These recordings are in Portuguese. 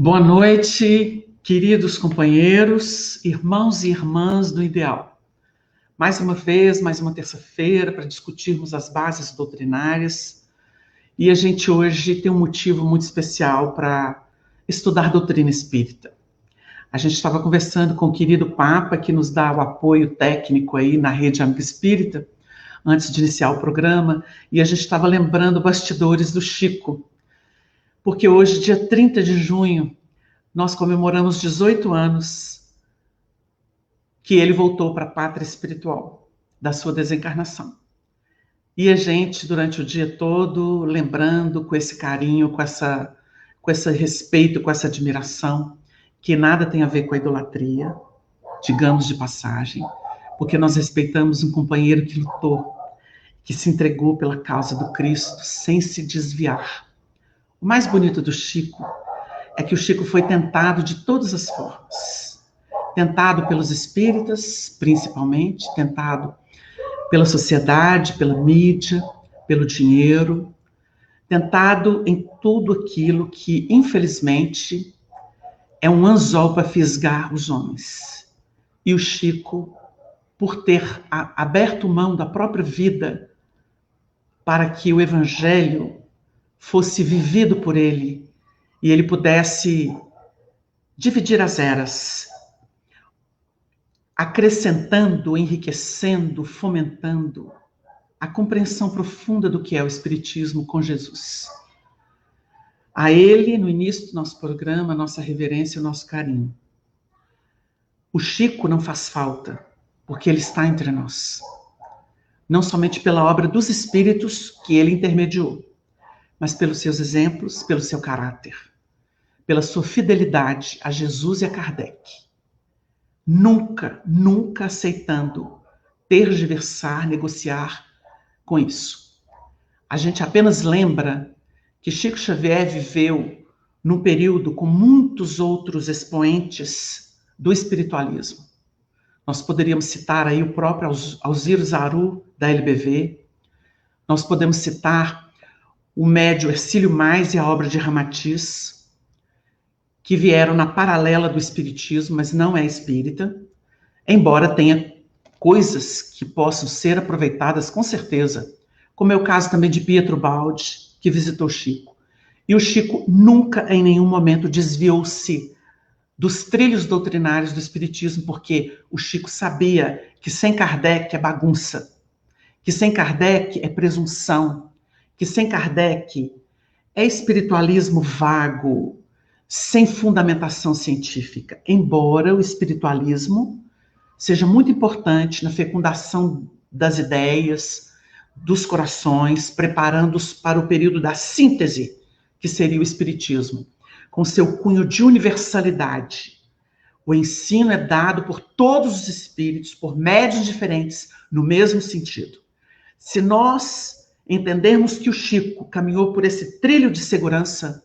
Boa noite, queridos companheiros, irmãos e irmãs do Ideal. Mais uma vez, mais uma terça-feira para discutirmos as bases doutrinárias. E a gente hoje tem um motivo muito especial para estudar doutrina espírita. A gente estava conversando com o querido Papa, que nos dá o apoio técnico aí na Rede Amigo Espírita, antes de iniciar o programa, e a gente estava lembrando bastidores do Chico, porque hoje, dia 30 de junho, nós comemoramos 18 anos que ele voltou para a pátria espiritual, da sua desencarnação. E a gente, durante o dia todo, lembrando com esse carinho, com esse respeito, com essa admiração, que nada tem a ver com a idolatria, digamos de passagem, porque nós respeitamos um companheiro que lutou, que se entregou pela causa do Cristo, sem se desviar. O mais bonito do Chico é que o Chico foi tentado de todas as formas. Tentado pelos espíritas, principalmente, tentado pela sociedade, pela mídia, pelo dinheiro, tentado em tudo aquilo que, infelizmente, é um anzol para fisgar os homens. E o Chico, por ter aberto mão da própria vida para que o Evangelho fosse vivido por ele e ele pudesse dividir as eras, acrescentando, enriquecendo, fomentando a compreensão profunda do que é o Espiritismo com Jesus. A ele, no início do nosso programa, nossa reverência e nosso carinho. O Chico não faz falta, porque ele está entre nós. Não somente pela obra dos espíritos que ele intermediou, mas pelos seus exemplos, pelo seu caráter, pela sua fidelidade a Jesus e a Kardec. Nunca aceitando tergiversar, negociar com isso. A gente apenas lembra que Chico Xavier viveu num período com muitos outros expoentes do espiritualismo. Nós poderíamos citar aí o próprio Alziro Zaru, da LBV, nós podemos citar o médium Hercílio Mais e a obra de Ramatiz, que vieram na paralela do espiritismo, mas não é espírita, embora tenha coisas que possam ser aproveitadas com certeza, como é o caso também de Pietro Baldi, que visitou Chico. E o Chico nunca, em nenhum momento, desviou-se dos trilhos doutrinários do espiritismo, porque o Chico sabia que sem Kardec é bagunça, que sem Kardec é presunção, que sem Kardec é espiritualismo vago, sem fundamentação científica, embora o espiritualismo seja muito importante na fecundação das ideias, dos corações, preparando-os para o período da síntese, que seria o espiritismo, com seu cunho de universalidade. O ensino é dado por todos os espíritos, por médios diferentes, no mesmo sentido. Se nós entendermos que o Chico caminhou por esse trilho de segurança,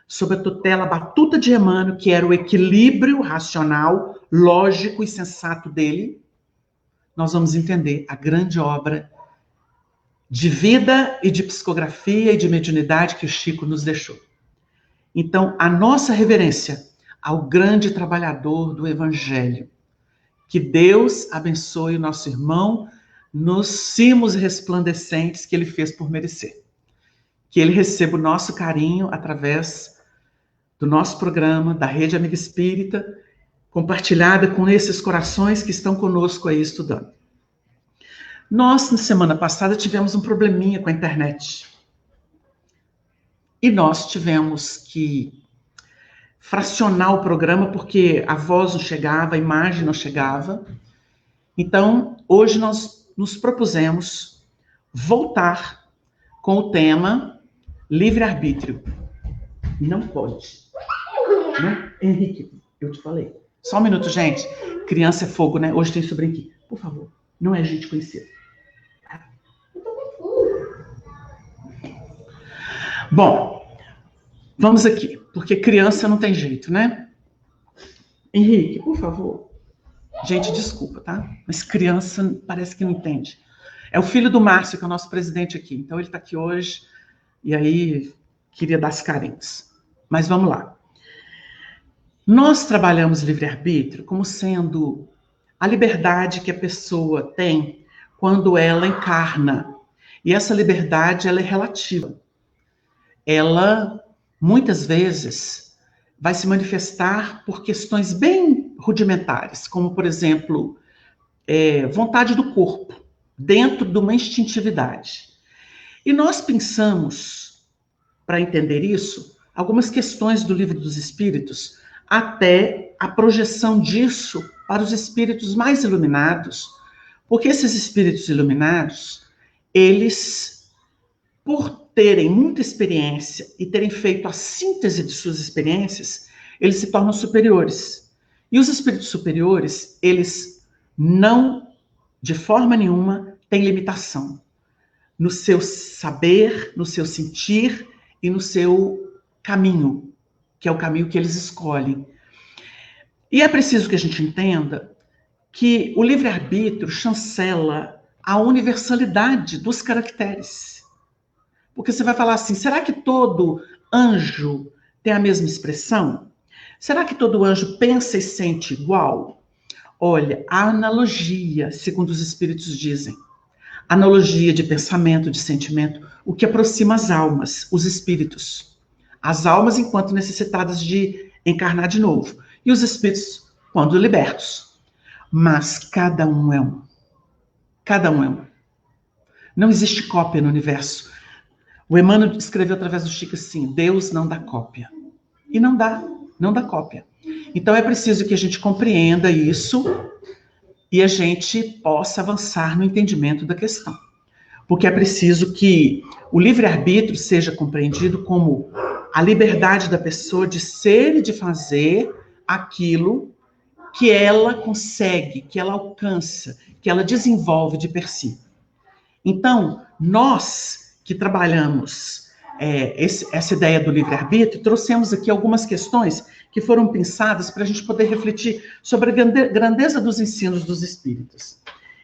sob a tutela batuta de Emmanuel, que era o equilíbrio racional, lógico e sensato dele, nós vamos entender a grande obra de vida e de psicografia e de mediunidade que o Chico nos deixou. Então, a nossa reverência ao grande trabalhador do Evangelho. Que Deus abençoe o nosso irmão nos cimos resplandecentes que ele fez por merecer. Que ele receba o nosso carinho através do nosso programa, da Rede Amiga Espírita, compartilhada com esses corações que estão conosco aí estudando. Nós, na semana passada, tivemos um probleminha com a internet. E nós tivemos que fracionar o programa, porque a voz não chegava, a imagem não chegava. Então, hoje nós nos propusemos voltar com o tema livre-arbítrio. Não pode. Não? Henrique, eu te falei. Só um minuto, gente. Criança é fogo, né? Hoje tem sobrinho aqui. Por favor, não é gente conhecida. Bom, vamos aqui, porque criança não tem jeito, né? Henrique, por favor. Gente, desculpa, tá? Mas criança parece que não entende. É o filho do Márcio, que é o nosso presidente aqui. Então, ele está aqui hoje, e aí queria dar as carentes. Mas vamos lá. Nós trabalhamos livre-arbítrio como sendo a liberdade que a pessoa tem quando ela encarna. E essa liberdade, ela é relativa. Ela, muitas vezes, vai se manifestar por questões bem rudimentares, como, por exemplo, vontade do corpo, dentro de uma instintividade. E nós pensamos, para entender isso, algumas questões do Livro dos Espíritos, até a projeção disso para os espíritos mais iluminados, porque esses espíritos iluminados, eles, por terem muita experiência e terem feito a síntese de suas experiências, eles se tornam superiores. E os espíritos superiores, eles não, de forma nenhuma, têm limitação no seu saber, no seu sentir e no seu caminho, que é o caminho que eles escolhem. E é preciso que a gente entenda que o livre-arbítrio chancela a universalidade dos caracteres. Porque você vai falar assim, será que todo anjo tem a mesma expressão? Será que todo anjo pensa e sente igual? Olha, a analogia, segundo os espíritos dizem, analogia de pensamento, de sentimento, o que aproxima as almas, os espíritos. As almas enquanto necessitadas de encarnar de novo. E os espíritos quando libertos. Mas cada um é um. Cada um é um. Não existe cópia no universo. O Emmanuel escreveu através do Chico assim, Deus não dá cópia. E não dá cópia. Então é preciso que a gente compreenda isso e a gente possa avançar no entendimento da questão. Porque é preciso que o livre-arbítrio seja compreendido como a liberdade da pessoa de ser e de fazer aquilo que ela consegue, que ela alcança, que ela desenvolve de per si. Então, nós que trabalhamos essa ideia do livre-arbítrio, trouxemos aqui algumas questões que foram pensadas para a gente poder refletir sobre a grandeza dos ensinos dos espíritos.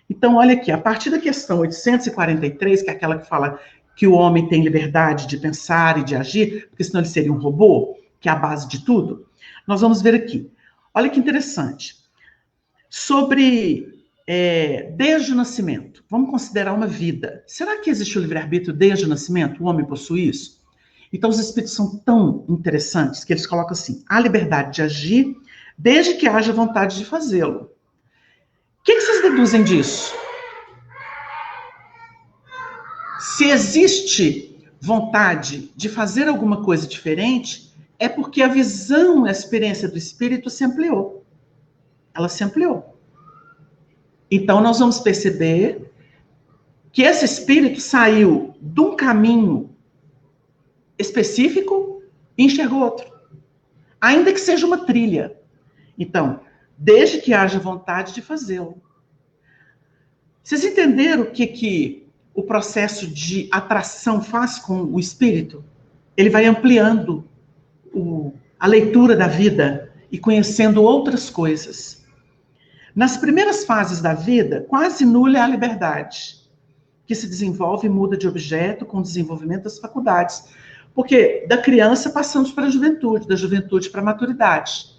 Então, olha aqui, a partir da questão 843, que é aquela que fala que o homem tem liberdade de pensar e de agir, porque senão ele seria um robô, que é a base de tudo, nós vamos ver aqui. Olha que interessante. Sobre desde o nascimento, vamos considerar uma vida. Será que existe o livre-arbítrio desde o nascimento? O homem possui isso? Então, os espíritos são tão interessantes que eles colocam assim, a liberdade de agir desde que haja vontade de fazê-lo. O que vocês deduzem disso? Se existe vontade de fazer alguma coisa diferente, é porque a visão, a experiência do espírito se ampliou. Ela se ampliou. Então, nós vamos perceber que esse espírito saiu de um caminho específico e enxergou outro. Ainda que seja uma trilha. Então, desde que haja vontade de fazê-lo. Vocês entenderam o que o processo de atração faz com o espírito? Ele vai ampliando a leitura da vida e conhecendo outras coisas. Nas primeiras fases da vida, quase nula é a liberdade, que se desenvolve e muda de objeto com o desenvolvimento das faculdades. Porque da criança passamos para a juventude, da juventude para a maturidade.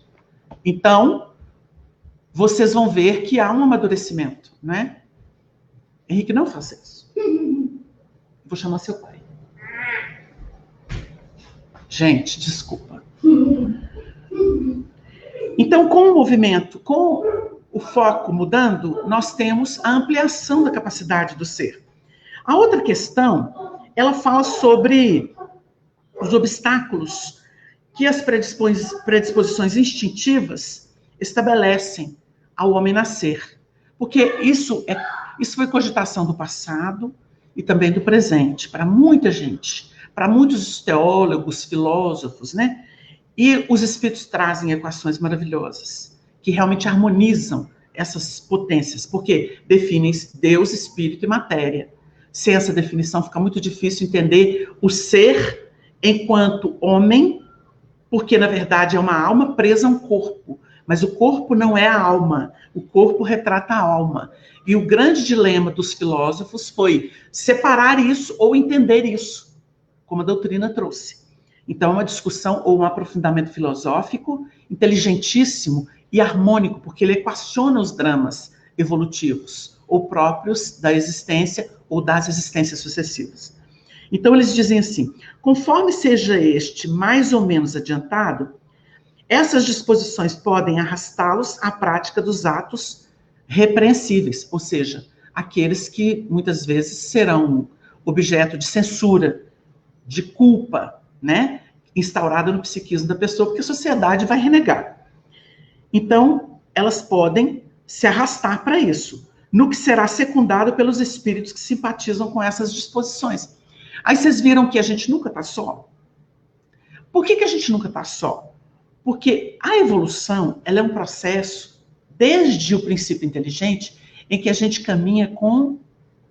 Então, vocês vão ver que há um amadurecimento, né? Henrique, não faça isso. Vou chamar seu pai. Gente, desculpa. Então, com o movimento, com o foco mudando, nós temos a ampliação da capacidade do ser. A outra questão, ela fala sobre os obstáculos que as predisposições instintivas estabelecem ao homem nascer. Porque isso foi cogitação do passado e também do presente, para muita gente, para muitos teólogos, filósofos, né? E os espíritos trazem equações maravilhosas, que realmente harmonizam essas potências, porque definem Deus, espírito e matéria. Sem essa definição fica muito difícil entender o ser enquanto homem, porque na verdade é uma alma presa a um corpo, mas o corpo não é a alma, o corpo retrata a alma. E o grande dilema dos filósofos foi separar isso ou entender isso, como a doutrina trouxe. Então, é uma discussão ou um aprofundamento filosófico inteligentíssimo e harmônico, porque ele equaciona os dramas evolutivos, ou próprios da existência ou das existências sucessivas. Então, eles dizem assim: conforme seja este mais ou menos adiantado, essas disposições podem arrastá-los à prática dos atos repreensíveis, ou seja, aqueles que muitas vezes serão objeto de censura, de culpa, né, instaurada no psiquismo da pessoa, porque a sociedade vai renegar. Então, elas podem se arrastar para isso, no que será secundado pelos espíritos que simpatizam com essas disposições. Aí vocês viram que a gente nunca está só? Por que a gente nunca está só? Porque a evolução, ela é um processo, desde o princípio inteligente, em que a gente caminha com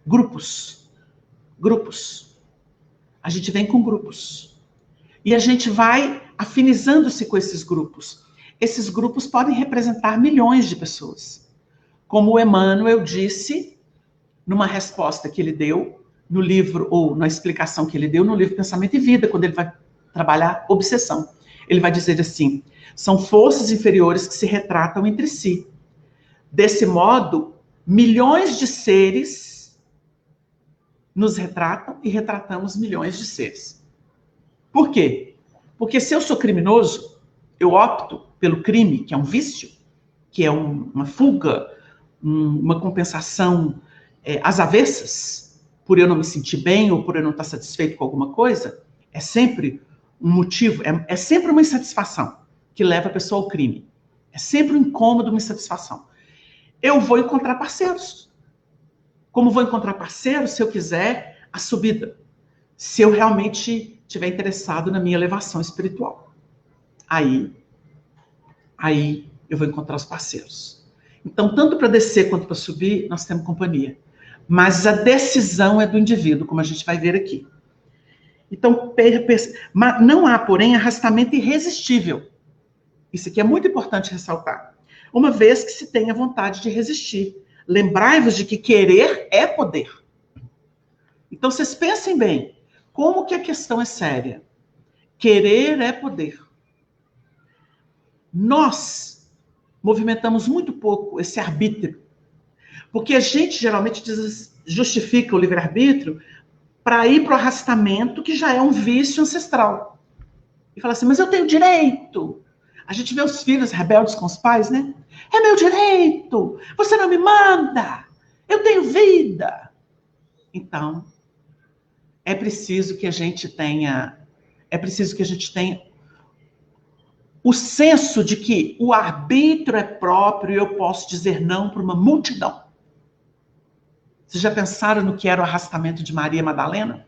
grupos. Grupos. A gente vem com grupos. E a gente vai afinizando-se com esses grupos. Esses grupos podem representar milhões de pessoas. Como o Emmanuel disse, numa resposta que ele deu, no livro, ou na explicação que ele deu no livro Pensamento e Vida, quando ele vai trabalhar obsessão. Ele vai dizer assim: são forças inferiores que se retratam entre si. Desse modo, milhões de seres nos retratam e retratamos milhões de seres. Por quê? Porque se eu sou criminoso, eu opto pelo crime, que é um vício, que é uma fuga, uma compensação às avessas, por eu não me sentir bem ou por eu não estar satisfeito com alguma coisa, é sempre um motivo, é sempre uma insatisfação que leva a pessoa ao crime. É sempre um incômodo, uma insatisfação. Eu vou encontrar parceiros. Como vou encontrar parceiros se eu quiser a subida? Se eu realmente estiver interessado na minha elevação espiritual. Aí eu vou encontrar os parceiros. Então, tanto para descer quanto para subir, nós temos companhia. Mas a decisão é do indivíduo, como a gente vai ver aqui. Então, não há, porém, arrastamento irresistível. Isso aqui é muito importante ressaltar. Uma vez que se tenha vontade de resistir. Lembrai-vos de que querer é poder. Então, vocês pensem bem, como que a questão é séria? Querer é poder. Nós movimentamos muito pouco esse arbítrio, porque a gente geralmente justifica o livre-arbítrio para ir para o arrastamento, que já é um vício ancestral. E fala assim, mas eu tenho direito. A gente vê os filhos rebeldes com os pais, né? É meu direito, você não me manda, eu tenho vida. Então, é preciso que a gente tenha o senso de que o arbítrio é próprio e eu posso dizer não para uma multidão. Vocês já pensaram no que era o arrastamento de Maria Madalena?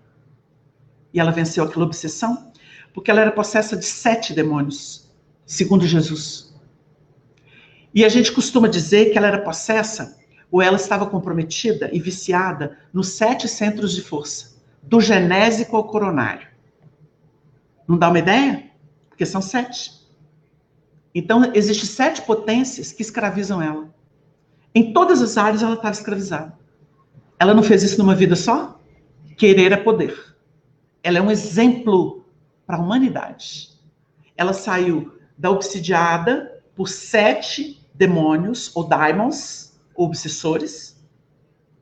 E ela venceu aquela obsessão? Porque ela era possessa de 7 demônios, segundo Jesus. E a gente costuma dizer que ela era possessa ou ela estava comprometida e viciada nos 7 centros de força, do genésico ao coronário. Não dá uma ideia? Porque são 7. Então, existem 7 potências que escravizam ela. Em todas as áreas ela estava escravizada. Ela não fez isso numa vida só? Querer é poder. Ela é um exemplo para a humanidade. Ela saiu da obsidiada por 7 demônios, ou daimons, ou obsessores,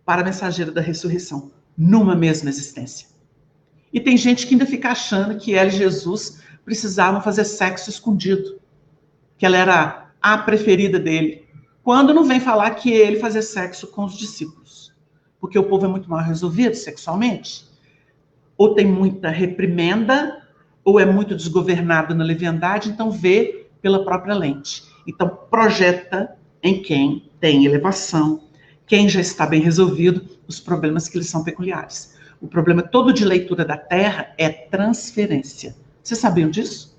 para a mensageira da ressurreição, numa mesma existência. E tem gente que ainda fica achando que ela e Jesus precisavam fazer sexo escondido, que ela era a preferida dele, quando não vem falar que ele fazia sexo com os discípulos. Porque o povo é muito mal resolvido sexualmente. Ou tem muita reprimenda, ou é muito desgovernado na leviandade, então vê pela própria lente. Então projeta em quem tem elevação, quem já está bem resolvido, os problemas que lhes são peculiares. O problema todo de leitura da Terra é transferência. Vocês sabiam disso?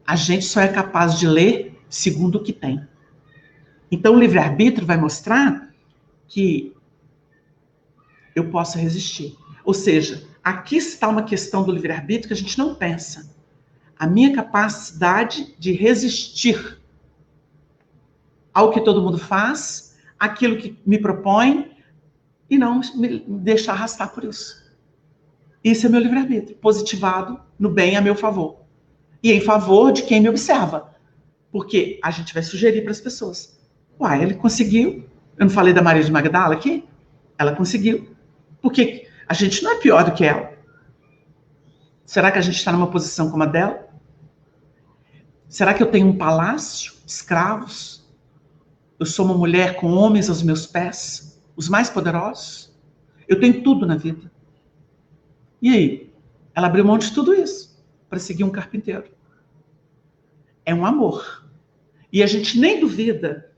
A gente só é capaz de ler segundo o que tem. Então o livre-arbítrio vai mostrar que eu posso resistir. Ou seja, aqui está uma questão do livre-arbítrio que a gente não pensa. A minha capacidade de resistir ao que todo mundo faz, aquilo que me propõe, e não me deixar arrastar por isso. Isso é meu livre-arbítrio, positivado no bem a meu favor. E em favor de quem me observa. Porque a gente vai sugerir para as pessoas. Uai, ele conseguiu. Eu não falei da Maria de Magdala aqui? Ela conseguiu. Porque a gente não é pior do que ela. Será que a gente está numa posição como a dela? Será que eu tenho um palácio, escravos? Eu sou uma mulher com homens aos meus pés, os mais poderosos? Eu tenho tudo na vida. E aí? Ela abriu mão de tudo isso para seguir um carpinteiro. É um amor. E a gente nem duvida,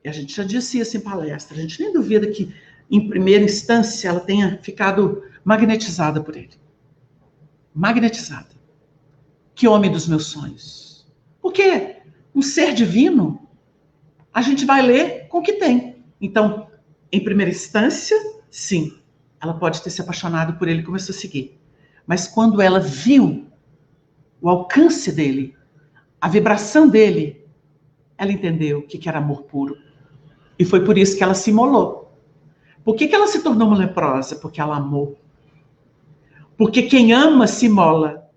e a gente já disse isso em palestra, a gente nem duvida que, em primeira instância, ela tenha ficado magnetizada por ele. Magnetizada. Que homem dos meus sonhos. Porque um ser divino, a gente vai ler com o que tem. Então, em primeira instância, sim, ela pode ter se apaixonado por ele e começou a seguir. Mas quando ela viu o alcance dele, a vibração dele, ela entendeu o que era amor puro. E foi por isso que ela se imolou. Por que ela se tornou uma leprosa? Porque ela amou. Porque quem ama se imola.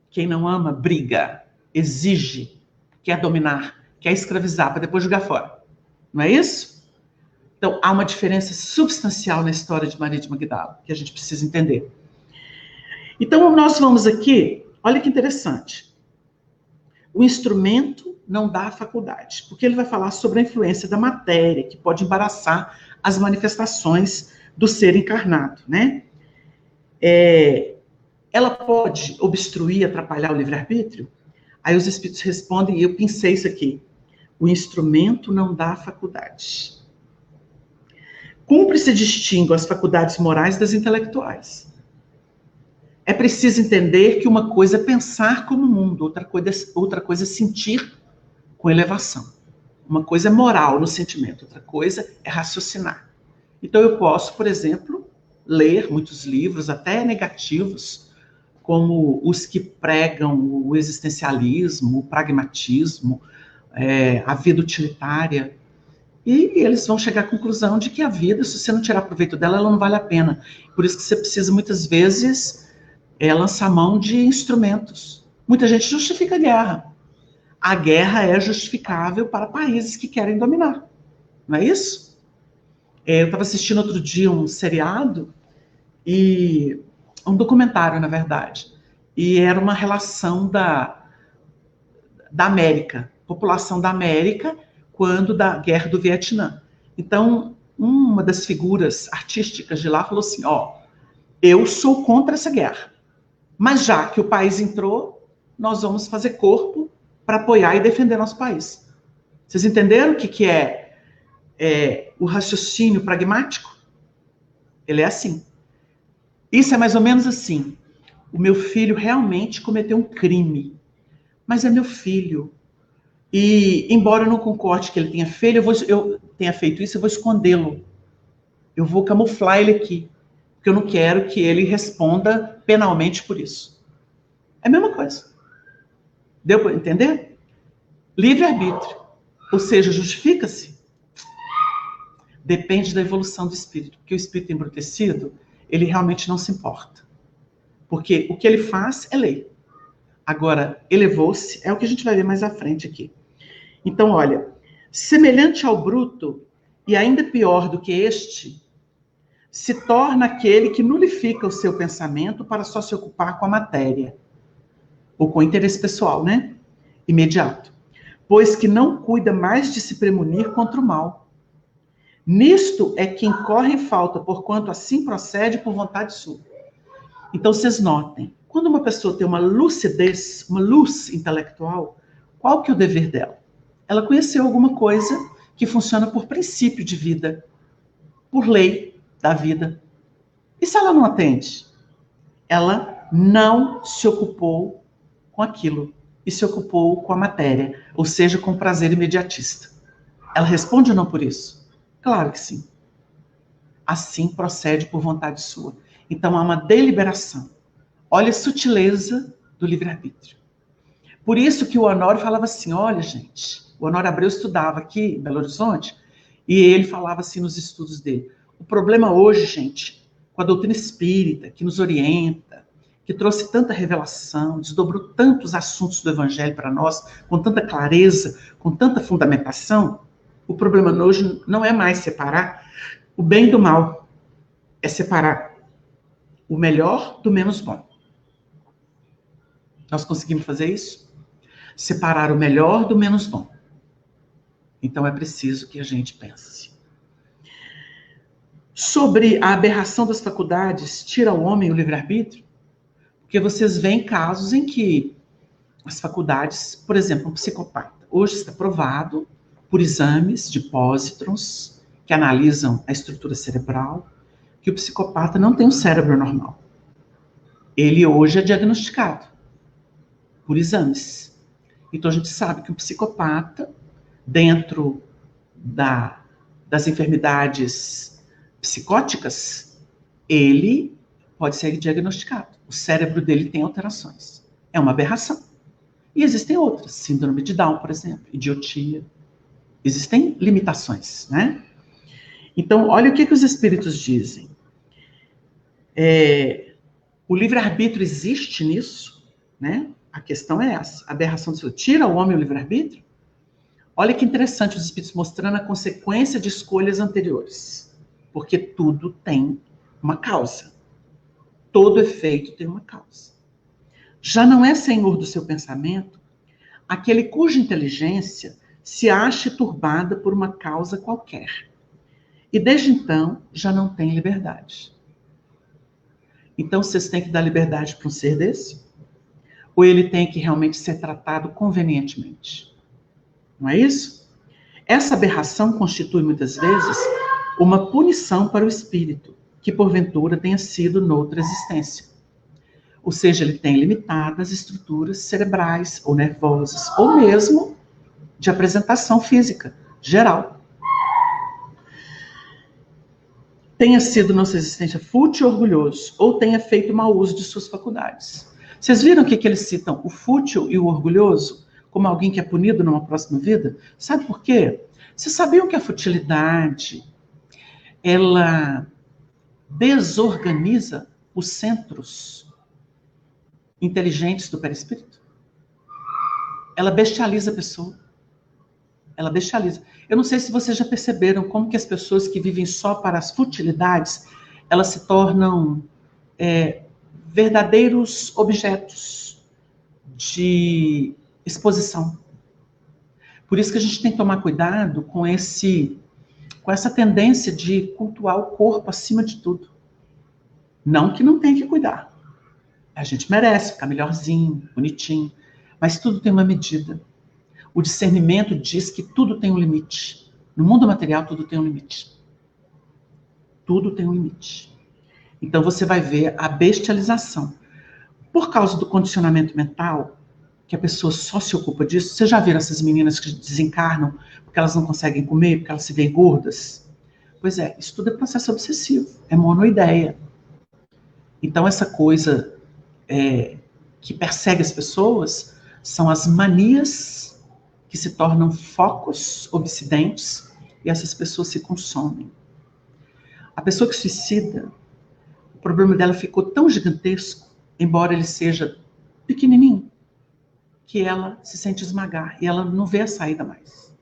Quem não ama, briga, exige, quer dominar, quer escravizar, para depois jogar fora. Não é isso? Então, há uma diferença substancial na história de Maria de Magdala, que a gente precisa entender. Então, nós vamos aqui, olha que interessante. O instrumento não dá a faculdade, porque ele vai falar sobre a influência da matéria, que pode embaraçar as manifestações do ser encarnado, né? Ela pode obstruir, atrapalhar o livre-arbítrio? Aí os espíritos respondem, e eu pensei isso aqui, o instrumento não dá a faculdade. Cumpre-se distinguir as faculdades morais das intelectuais. É preciso entender que uma coisa é pensar como mundo, outra coisa é sentir com elevação. Uma coisa é moral no sentimento, outra coisa é raciocinar. Então eu posso, por exemplo, ler muitos livros, até negativos, como os que pregam o existencialismo, o pragmatismo, a vida utilitária, e eles vão chegar à conclusão de que a vida, se você não tirar proveito dela, ela não vale a pena. Por isso que você precisa, muitas vezes, lançar mão de instrumentos. Muita gente justifica a guerra. A guerra é justificável para países que querem dominar. Não é isso? Eu estava assistindo outro dia um seriado, um documentário, na verdade, e era uma relação da América, população da América, quando da Guerra do Vietnã. Então, uma das figuras artísticas de lá falou assim, eu sou contra essa guerra, mas já que o país entrou, nós vamos fazer corpo para apoiar e defender nosso país. Vocês entenderam o que é o raciocínio pragmático? Ele é assim. Isso é mais ou menos assim. O meu filho realmente cometeu um crime, mas é meu filho. E, embora eu não concorde que ele tenha feito isso, eu vou escondê-lo. Eu vou camuflar ele aqui, porque eu não quero que ele responda penalmente por isso. É a mesma coisa. Deu para entender? Livre-arbítrio. Ou seja, justifica-se? Depende da evolução do espírito. Porque o espírito embrutecido, ele realmente não se importa. Porque o que ele faz é lei. Agora, elevou-se, é o que a gente vai ver mais à frente aqui. Então, olha, semelhante ao bruto, e ainda pior do que este, se torna aquele que nulifica o seu pensamento para só se ocupar com a matéria, ou com o interesse pessoal, né? Imediato. Pois que não cuida mais de se premunir contra o mal. Nisto é que incorre em falta, porquanto assim procede por vontade sua. Então, vocês notem, quando uma pessoa tem uma lucidez, uma luz intelectual, qual que é o dever dela? Ela conheceu alguma coisa que funciona por princípio de vida, por lei da vida. E se ela não atende? Ela não se ocupou com aquilo e se ocupou com a matéria, ou seja, com o prazer imediatista. Ela responde ou não por isso? Claro que sim. Assim procede por vontade sua. Então há uma deliberação. Olha a sutileza do livre-arbítrio. Por isso que o Honório falava assim, olha, gente, o Honório Abreu estudava aqui em Belo Horizonte, e ele falava assim nos estudos dele, o problema hoje, gente, com a doutrina espírita, que nos orienta, que trouxe tanta revelação, desdobrou tantos assuntos do Evangelho para nós, com tanta clareza, com tanta fundamentação, o problema hoje não é mais separar o bem do mal, é separar o melhor do menos bom. Nós conseguimos fazer isso? Separar o melhor do menos bom. Então é preciso que a gente pense. Sobre a aberração das faculdades, tira ao homem o livre-arbítrio? Porque vocês veem casos em que as faculdades, por exemplo, um psicopata, hoje está provado por exames de pósitrons que analisam a estrutura cerebral, que o psicopata não tem um cérebro normal. Ele hoje é diagnosticado por exames. Então a gente sabe que um psicopata, dentro das enfermidades psicóticas, ele pode ser diagnosticado. O cérebro dele tem alterações. É uma aberração. E existem outras, síndrome de Down, por exemplo, idiotia. Existem limitações, né? Então, olha o que os espíritos dizem. O livre-arbítrio existe nisso, né? A questão é essa. A aberração do seu tira o homem o livre-arbítrio? Olha que interessante os espíritos mostrando a consequência de escolhas anteriores. Porque tudo tem uma causa. Todo efeito tem uma causa. Já não é senhor do seu pensamento aquele cuja inteligência se ache turbada por uma causa qualquer. E desde então já não tem liberdade. Então vocês têm que dar liberdade para um ser desse? Ou ele tem que realmente ser tratado convenientemente? Não é isso? Essa aberração constitui muitas vezes uma punição para o espírito, que porventura tenha sido noutra existência. Ou seja, ele tem limitadas estruturas cerebrais ou nervosas, ou mesmo de apresentação física geral. Tenha sido nossa existência fútil e orgulhoso, ou tenha feito mau uso de suas faculdades. Vocês viram que eles citam o fútil e o orgulhoso como alguém que é punido numa próxima vida? Sabe por quê? Vocês sabiam que a futilidade, ela desorganiza os centros inteligentes do perispírito? Ela bestializa a pessoa. Ela bestializa. Eu não sei se vocês já perceberam como que as pessoas que vivem só para as futilidades, elas se tornam verdadeiros objetos de exposição. Por isso que a gente tem que tomar cuidado com essa tendência de cultuar o corpo acima de tudo. Não que não tenha que cuidar. A gente merece ficar melhorzinho, bonitinho, mas tudo tem uma medida. O discernimento diz que tudo tem um limite. No mundo material, tudo tem um limite. Tudo tem um limite. Então, você vai ver a bestialização. Por causa do condicionamento mental, que a pessoa só se ocupa disso. Vocês já viram essas meninas que desencarnam porque elas não conseguem comer, porque elas se veem gordas? Pois é, isso tudo é processo obsessivo. É monoideia. Então, essa coisa que persegue as pessoas são as manias que se tornam focos obsidentes e essas pessoas se consomem. A pessoa que suicida, o problema dela ficou tão gigantesco, embora ele seja pequenininho, que ela se sente esmagar e ela não vê a saída mais.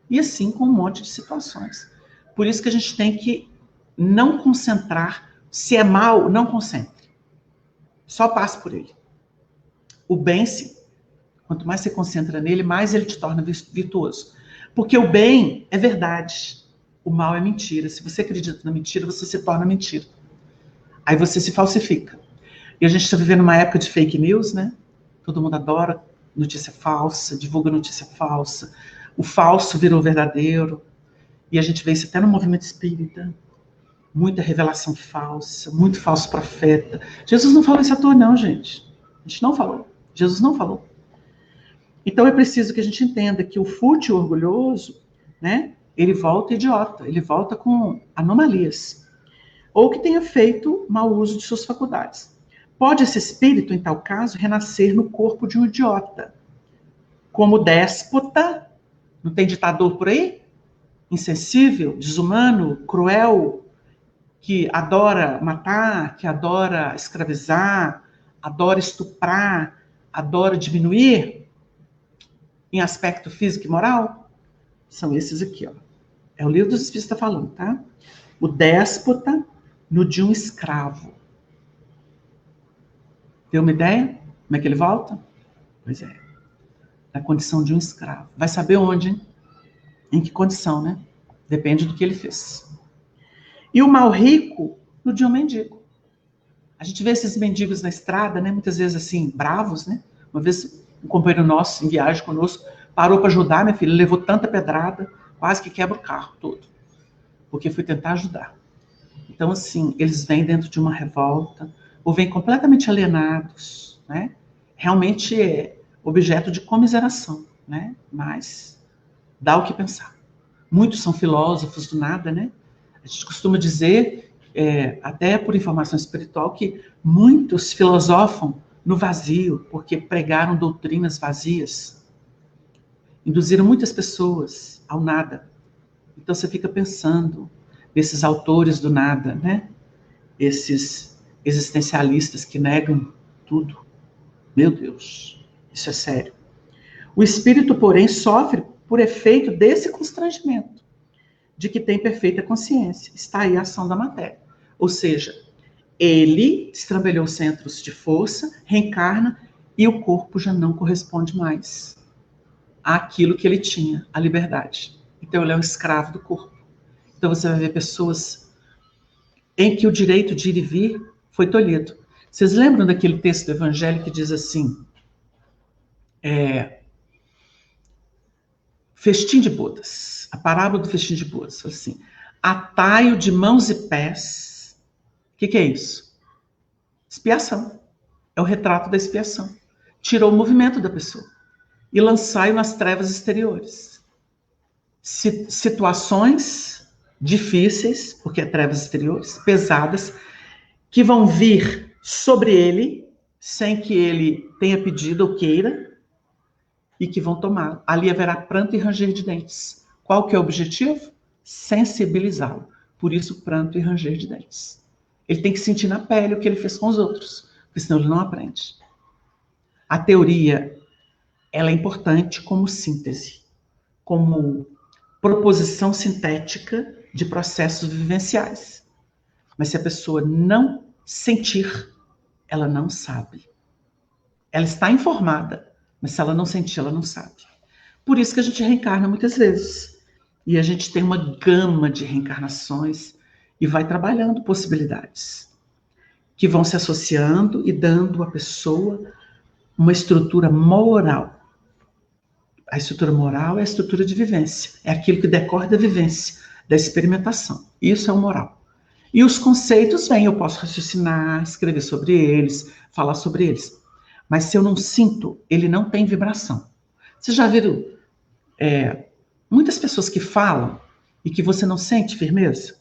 E assim com um monte de situações. Por isso que a gente tem que não concentrar. Se é mal, não concentre. Só passe por ele. O bem, sim. Quanto mais você concentra nele, mais ele te torna virtuoso. Porque o bem é verdade. O mal é mentira. Se você acredita na mentira, você se torna mentira. Aí você se falsifica. E a gente está vivendo uma época de fake news, né? Todo mundo adora notícia falsa, divulga notícia falsa. O falso virou verdadeiro. E a gente vê isso até no movimento espírita. Muita revelação falsa, muito falso profeta. Jesus não falou isso à toa, não, gente. A gente não falou. Jesus não falou. Então é preciso que a gente entenda que o fútil orgulhoso, né, ele volta idiota, ele volta com anomalias. Ou que tenha feito mau uso de suas faculdades. Pode esse espírito, em tal caso, renascer no corpo de um idiota. Como déspota, não tem ditador por aí? Insensível, desumano, cruel, que adora matar, que adora escravizar, adora estuprar, adora diminuir em aspecto físico e moral? São esses aqui, ó. É o Livro dos Espíritos que está falando, tá? O déspota no de um escravo. Deu uma ideia? Como é que ele volta? Pois é. Na condição de um escravo. Vai saber onde, hein? Em que condição, né? Depende do que ele fez. E o mal rico no de um mendigo. A gente vê esses mendigos na estrada, né? Muitas vezes assim, bravos, né? Uma vez um companheiro nosso em viagem conosco parou para ajudar, minha filha, levou tanta pedrada, quase que quebra o carro todo, porque foi tentar ajudar. Então, assim, eles vêm dentro de uma revolta, ou vêm completamente alienados, né? Realmente é objeto de comiseração, né? Mas dá o que pensar. Muitos são filósofos do nada, né? A gente costuma dizer, até por informação espiritual, que muitos filosofam no vazio, porque pregaram doutrinas vazias, induziram muitas pessoas ao nada. Então você fica pensando nesses autores do nada, né? Esses existencialistas que negam tudo. Meu Deus, isso é sério. O espírito, porém, sofre por efeito desse constrangimento, de que tem perfeita consciência. Está aí a ação da matéria. Ou seja, ele destrambelhou centros de força, reencarna e o corpo já não corresponde mais àquilo que ele tinha, a liberdade. Então ele é um escravo do corpo. Então você vai ver pessoas em que o direito de ir e vir foi tolhido. Vocês lembram daquele texto do Evangelho que diz assim, festim de bodas, a parábola do festim de bodas, assim, atai-o de mãos e pés. O que é isso? Expiação. É o retrato da expiação. Tirou o movimento da pessoa e lançai-o nas trevas exteriores. Situações difíceis, porque é trevas exteriores, pesadas, que vão vir sobre ele, sem que ele tenha pedido ou queira, e que vão tomar. Ali haverá pranto e ranger de dentes. Qual que é o objetivo? Sensibilizá-lo. Por isso, pranto e ranger de dentes. Ele tem que sentir na pele o que ele fez com os outros, porque senão ele não aprende. A teoria, ela é importante como síntese, como proposição sintética de processos vivenciais. Mas se a pessoa não sentir, ela não sabe. Ela está informada, mas se ela não sentir, ela não sabe. Por isso que a gente reencarna muitas vezes. E a gente tem uma gama de reencarnações e vai trabalhando possibilidades que vão se associando e dando à pessoa uma estrutura moral. A estrutura moral é a estrutura de vivência. É aquilo que decorre da vivência, da experimentação. Isso é o moral. E os conceitos vêm, eu posso raciocinar, escrever sobre eles, falar sobre eles. Mas se eu não sinto, ele não tem vibração. Vocês já viram muitas pessoas que falam e que você não sente firmeza?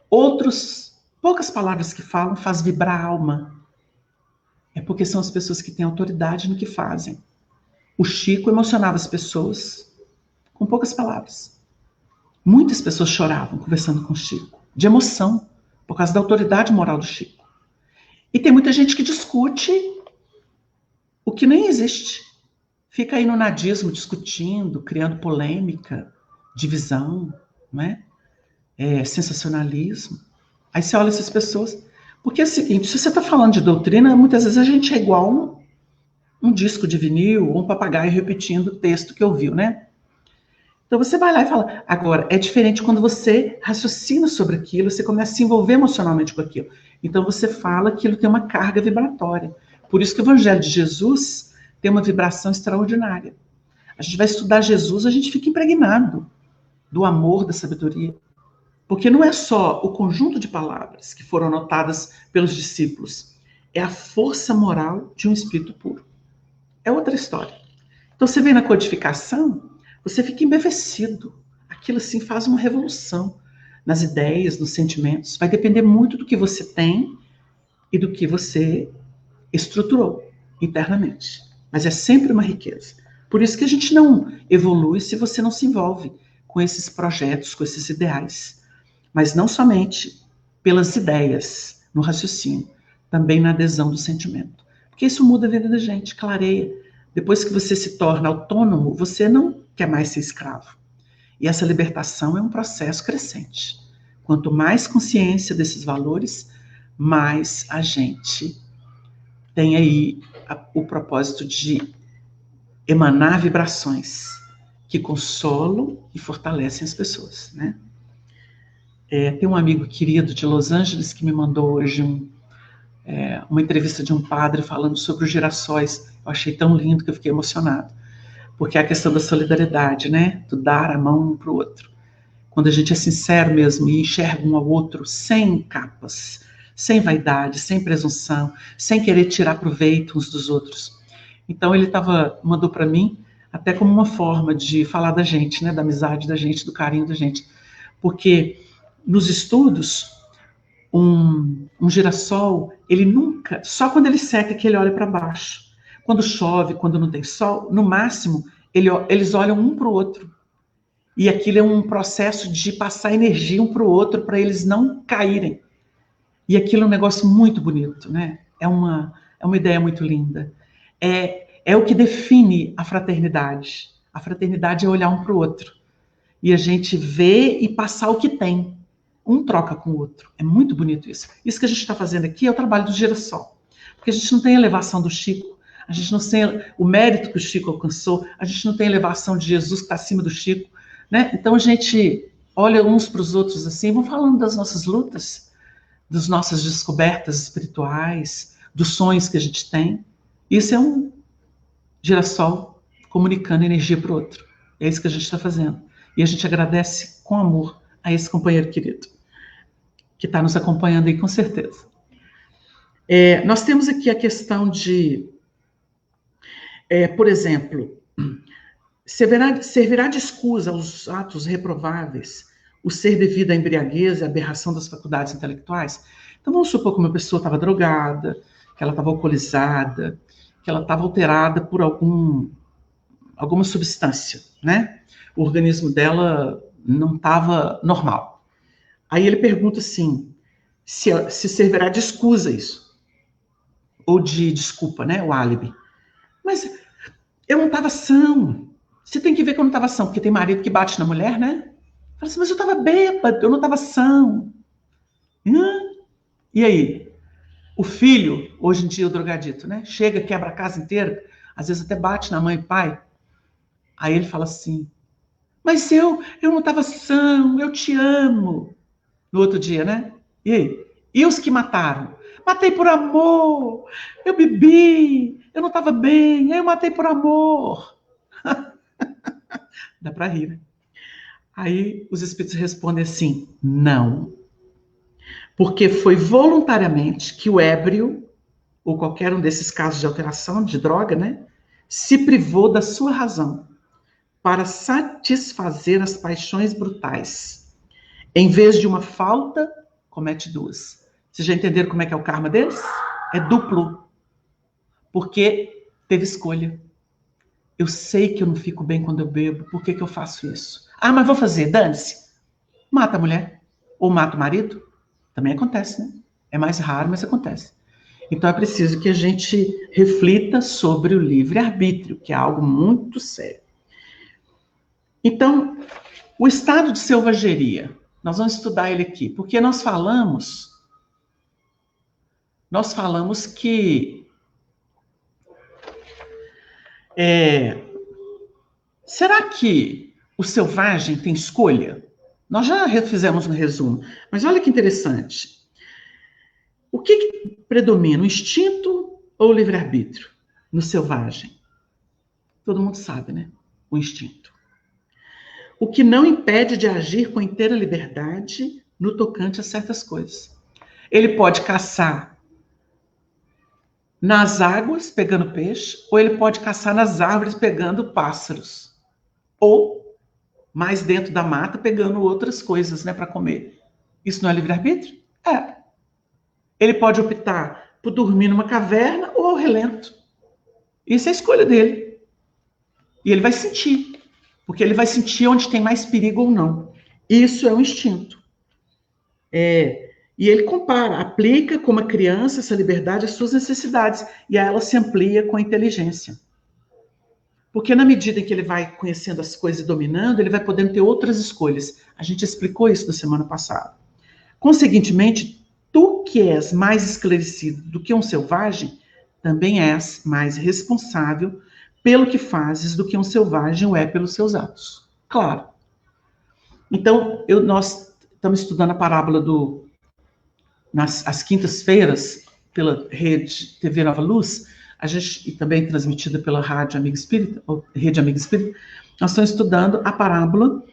Outros, poucas palavras que falam, faz vibrar a alma. É porque são as pessoas que têm autoridade no que fazem. O Chico emocionava as pessoas com poucas palavras. Muitas pessoas choravam conversando com o Chico, de emoção, por causa da autoridade moral do Chico. E tem muita gente que discute o que nem existe. Fica aí no nadismo discutindo, criando polêmica, divisão, né? Sensacionalismo. Aí você olha essas pessoas. Porque é o seguinte, se você está falando de doutrina, muitas vezes a gente é igual um disco de vinil ou um papagaio repetindo o texto que ouviu, né? Então você vai lá e fala. Agora, é diferente quando você raciocina sobre aquilo, você começa a se envolver emocionalmente com aquilo. Então você fala, aquilo tem uma carga vibratória. Por isso que o Evangelho de Jesus tem uma vibração extraordinária. A gente vai estudar Jesus, a gente fica impregnado do amor, da sabedoria. Porque não é só o conjunto de palavras que foram anotadas pelos discípulos, é a força moral de um espírito puro. É outra história. Então você vem na codificação, você fica embevecido. Aquilo assim faz uma revolução nas ideias, nos sentimentos. Vai depender muito do que você tem e do que você estruturou internamente. Mas é sempre uma riqueza. Por isso que a gente não evolui se você não se envolve com esses projetos, com esses ideais. Mas não somente pelas ideias, no raciocínio, também na adesão do sentimento. Porque isso muda a vida da gente, clareia. Depois que você se torna autônomo, você não quer mais ser escravo. E essa libertação é um processo crescente. Quanto mais consciência desses valores, mais a gente tem aí o propósito de emanar vibrações que consolam e fortalecem as pessoas, né? Tem um amigo querido de Los Angeles que me mandou hoje uma entrevista de um padre falando sobre os girassóis. Eu achei tão lindo que eu fiquei emocionado. Porque é a questão da solidariedade, né? Do dar a mão um para o outro. Quando a gente é sincero mesmo e enxerga um ao outro sem capas, sem vaidade, sem presunção, sem querer tirar proveito uns dos outros. Então ele mandou para mim até como uma forma de falar da gente, né? Da amizade da gente, do carinho da gente. Porque nos estudos, um girassol, ele nunca, só quando ele seca que ele olha para baixo. Quando chove, quando não tem sol, no máximo, eles olham um para o outro. E aquilo é um processo de passar energia um para o outro, para eles não caírem. E aquilo é um negócio muito bonito, né? É uma ideia muito linda. É o que define a fraternidade. A fraternidade é olhar um para o outro. E a gente vê e passar o que tem. Um troca com o outro. É muito bonito isso. Isso que a gente está fazendo aqui é o trabalho do girassol. Porque a gente não tem a elevação do Chico, a gente não tem o mérito que o Chico alcançou, a gente não tem a elevação de Jesus que está acima do Chico, né? Então a gente olha uns para os outros assim, vão falando das nossas lutas, das nossas descobertas espirituais, dos sonhos que a gente tem. Isso é um girassol comunicando energia para o outro. É isso que a gente está fazendo. E a gente agradece com amor a esse companheiro querido, que está nos acompanhando aí com certeza. Nós temos aqui a questão de, por exemplo, servirá de escusa aos atos reprováveis o ser devido à embriaguez e à aberração das faculdades intelectuais? Então vamos supor que uma pessoa estava drogada, que ela estava alcoolizada, que ela estava alterada por alguma substância, né? O organismo dela não estava normal. Aí ele pergunta assim, se servirá de escusa isso, ou de desculpa, né, o álibi. Mas eu não estava são. Você tem que ver que eu não estava são, porque tem marido que bate na mulher, né? Fala assim, mas eu estava bêbado, eu não estava são. E aí? O filho, hoje em dia o drogadito, né? Chega, quebra a casa inteira, às vezes até bate na mãe e pai. Aí ele fala assim, mas eu não estava são, eu te amo. No outro dia, né? E aí? E os que mataram? Matei por amor, eu bebi, eu não estava bem, aí eu matei por amor. Dá para rir, né? Aí os espíritos respondem assim, não. Porque foi voluntariamente que o ébrio, ou qualquer um desses casos de alteração de droga, né? Se privou da sua razão para satisfazer as paixões brutais. Em vez de uma falta, comete duas. Vocês já entenderam como é que é o karma deles? É duplo. Porque teve escolha. Eu sei que eu não fico bem quando eu bebo, por que eu faço isso? Ah, mas vou fazer, dane-se. Mata a mulher. Ou mata o marido. Também acontece, né? É mais raro, mas acontece. Então é preciso que a gente reflita sobre o livre-arbítrio, que é algo muito sério. Então, o estado de selvageria, nós vamos estudar ele aqui, porque nós falamos que será que o selvagem tem escolha? Nós já fizemos um resumo, mas olha que interessante. O que predomina, o instinto ou o livre-arbítrio no selvagem? Todo mundo sabe, né? O instinto. O que não impede de agir com inteira liberdade no tocante a certas coisas. Ele pode caçar nas águas, pegando peixe, ou ele pode caçar nas árvores, pegando pássaros. Ou, mais dentro da mata, pegando outras coisas, né, para comer. Isso não é livre-arbítrio? É. Ele pode optar por dormir numa caverna ou ao relento. Isso é a escolha dele. E ele vai sentir. Porque ele vai sentir onde tem mais perigo ou não. Isso é um instinto. E ele compara, aplica como a criança essa liberdade às suas necessidades, e aí ela se amplia com a inteligência. Porque na medida em que ele vai conhecendo as coisas e dominando, ele vai podendo ter outras escolhas. A gente explicou isso na semana passada. Conseguintemente, tu que és mais esclarecido do que um selvagem, também és mais responsável pelo que fazes do que um selvagem o é pelos seus atos. Claro. Então, nós estamos estudando a parábola às quintas-feiras, pela rede TV Nova Luz, e também transmitida pela Rádio Amigo Espírita, ou Rede Amigo Espírita, nós estamos estudando a parábola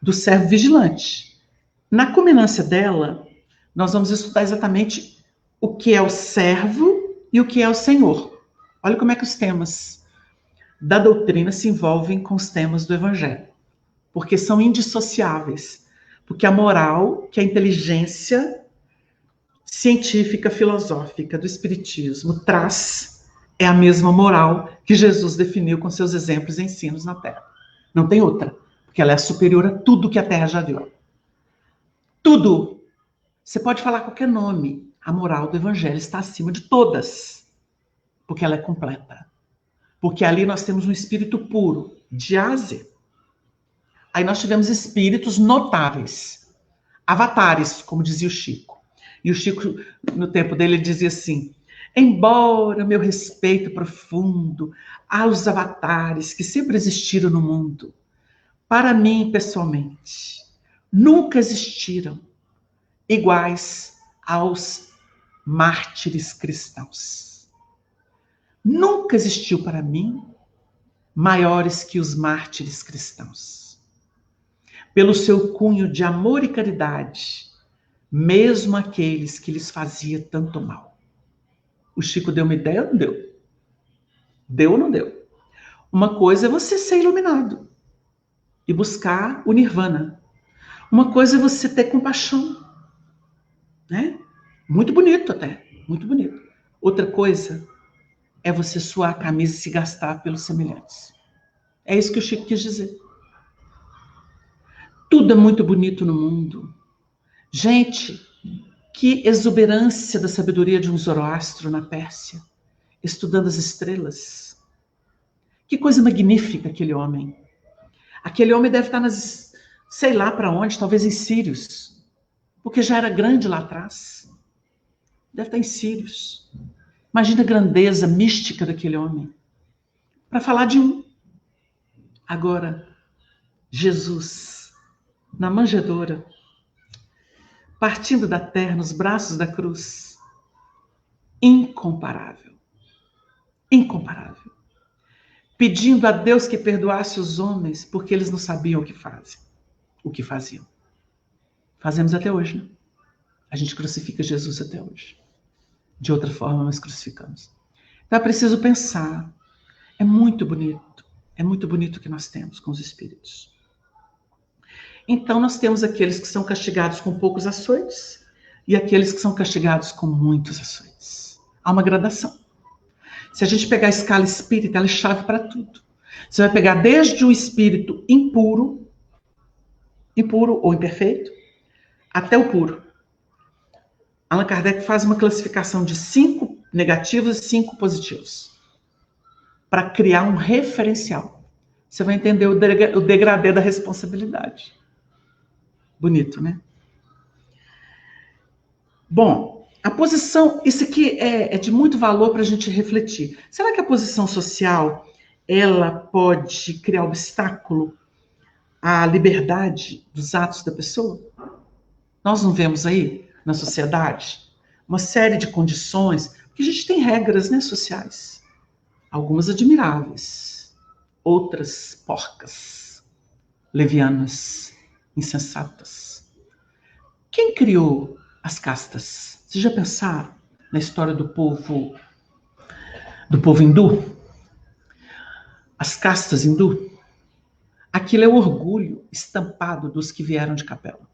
do servo vigilante. Na culminância dela, nós vamos estudar exatamente o que é o servo e o que é o senhor. Olha como é que os temas da doutrina se envolvem com os temas do evangelho. Porque são indissociáveis. Porque a moral, que a inteligência científica, filosófica do espiritismo traz, é a mesma moral que Jesus definiu com seus exemplos e ensinos na Terra. Não tem outra, porque ela é superior a tudo que a Terra já viu. Tudo. Você pode falar qualquer nome. A moral do Evangelho está acima de todas, porque ela é completa. Porque ali nós temos um espírito puro, de A a Z. Aí nós tivemos espíritos notáveis, avatares, como dizia o Chico. E o Chico, no tempo dele, ele dizia assim: embora meu respeito profundo aos avatares que sempre existiram no mundo, para mim, pessoalmente, nunca existiram iguais aos mártires cristãos. Nunca existiu para mim maiores que os mártires cristãos. Pelo seu cunho de amor e caridade, mesmo aqueles que lhes fazia tanto mal. O Chico deu uma ideia ou não deu? Deu ou não deu? Uma coisa é você ser iluminado e buscar o nirvana. Uma coisa é você ter compaixão, né? Muito bonito até, muito bonito. Outra coisa é você suar a camisa e se gastar pelos semelhantes. É isso que o Chico quis dizer. Tudo é muito bonito no mundo. Gente, que exuberância da sabedoria de um Zoroastro na Pérsia, estudando as estrelas. Que coisa magnífica aquele homem. Aquele homem deve estar sei lá para onde, talvez em Sírios, porque já era grande lá atrás. Deve estar em Sírios. Imagina a grandeza mística daquele homem. Para falar de um. Agora, Jesus, na manjedoura, partindo da terra, nos braços da cruz, incomparável. Incomparável. Pedindo a Deus que perdoasse os homens, porque eles não sabiam o que faziam. Fazemos até hoje, né? A gente crucifica Jesus até hoje. De outra forma, nós crucificamos. Então é preciso pensar. É muito bonito o que nós temos com os espíritos. Então nós temos aqueles que são castigados com poucos açoites e aqueles que são castigados com muitos açoites. Há uma gradação. Se a gente pegar a escala espírita, ela é chave para tudo. Você vai pegar desde o espírito impuro ou imperfeito, até o puro. Allan Kardec faz uma classificação de 5 negativos e 5 positivos, para criar um referencial. Você vai entender o degradê da responsabilidade. Bonito, né? Bom, a posição, isso aqui é de muito valor para a gente refletir. Será que a posição social, ela pode criar obstáculo à liberdade dos atos da pessoa? Nós não vemos aí, na sociedade, uma série de condições, porque a gente tem regras, né, sociais. Algumas admiráveis, outras porcas, levianas, insensatas. Quem criou as castas? Vocês já pensaram na história do povo hindu? As castas hindu? Aquilo é o orgulho estampado dos que vieram de Capela.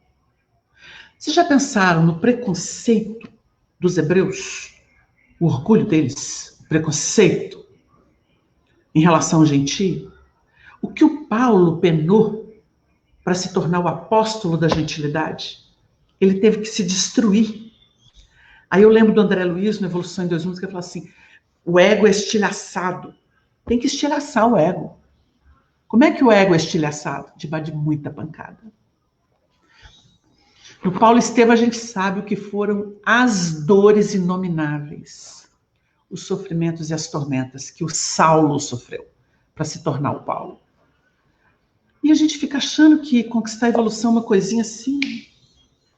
Vocês já pensaram no preconceito dos hebreus? O orgulho deles, o preconceito em relação ao gentio? O que o Paulo penou para se tornar o apóstolo da gentilidade? Ele teve que se destruir. Aí eu lembro do André Luiz, no Evolução em 2 Mundos, que ele fala assim, o ego é estilhaçado. Tem que estilhaçar o ego. Como é que o ego é estilhaçado? Debaixo de muita pancada. No Paulo Estevam a gente sabe o que foram as dores inomináveis, os sofrimentos e as tormentas que o Saulo sofreu para se tornar o Paulo. E a gente fica achando que conquistar a evolução é uma coisinha assim.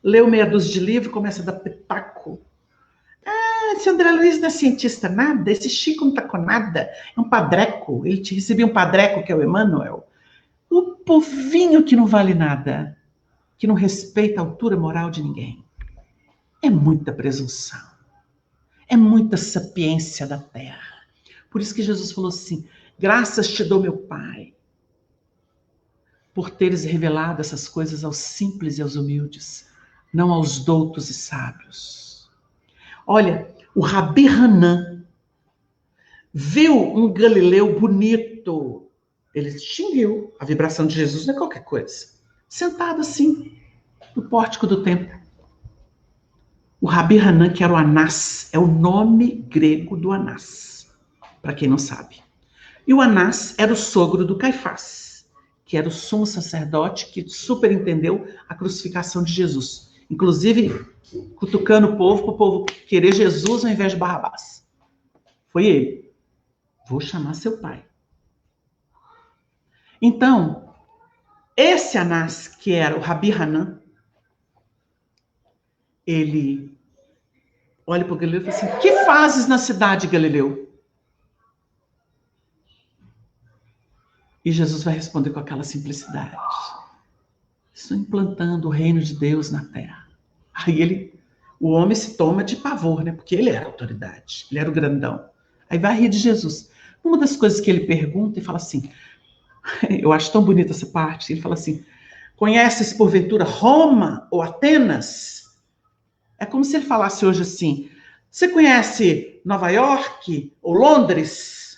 Leu meia dúzia de livro, começa a dar pitaco. Esse André Luiz não é cientista nada, esse Chico não tá com nada, é um padreco, ele te recebia um padreco que é o Emmanuel. O povinho que não vale nada, que não respeita a altura moral de ninguém. É muita presunção, é muita sapiência da terra. Por isso que Jesus falou assim, graças te dou, meu Pai, por teres revelado essas coisas aos simples e aos humildes, não aos doutos e sábios. Olha, o Rabi Hanan viu um Galileu bonito. Ele distinguiu. A vibração de Jesus não é qualquer coisa. Sentado assim, no pórtico do templo. O Rabi Hanan, que era o Anás, é o nome grego do Anás, para quem não sabe. E o Anás era o sogro do Caifás, que era o sumo sacerdote que superentendeu a crucificação de Jesus. Inclusive, cutucando o povo, para o povo querer Jesus ao invés de Barrabás. Foi ele. Vou chamar seu pai. Então, esse Anás, que era o Rabi Hanan, ele olha para o Galileu e fala assim, que fazes na cidade, Galileu? E Jesus vai responder com aquela simplicidade. Estou implantando o reino de Deus na terra. Aí o homem se toma de pavor, né? Porque ele era a autoridade, ele era o grandão. Aí vai rir de Jesus. Uma das coisas que ele pergunta e fala assim, eu acho tão bonita essa parte, ele fala assim, conheces porventura Roma ou Atenas? É como se ele falasse hoje assim, você conhece Nova York ou Londres?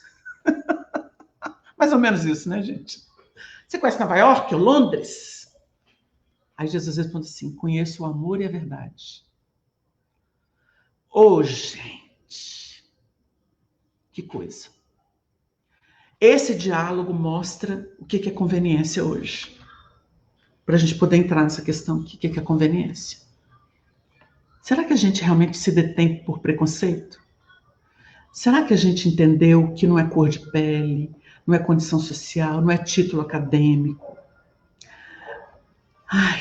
Mais ou menos isso, né, gente? Você conhece Nova York ou Londres? Aí Jesus responde assim, conheço o amor e a verdade. Ô, gente, que coisa. Esse diálogo mostra o que é conveniência hoje. Para a gente poder entrar nessa questão, o que é conveniência? Será que a gente realmente se detém por preconceito? Será que a gente entendeu que não é cor de pele, não é condição social, não é título acadêmico? Ai,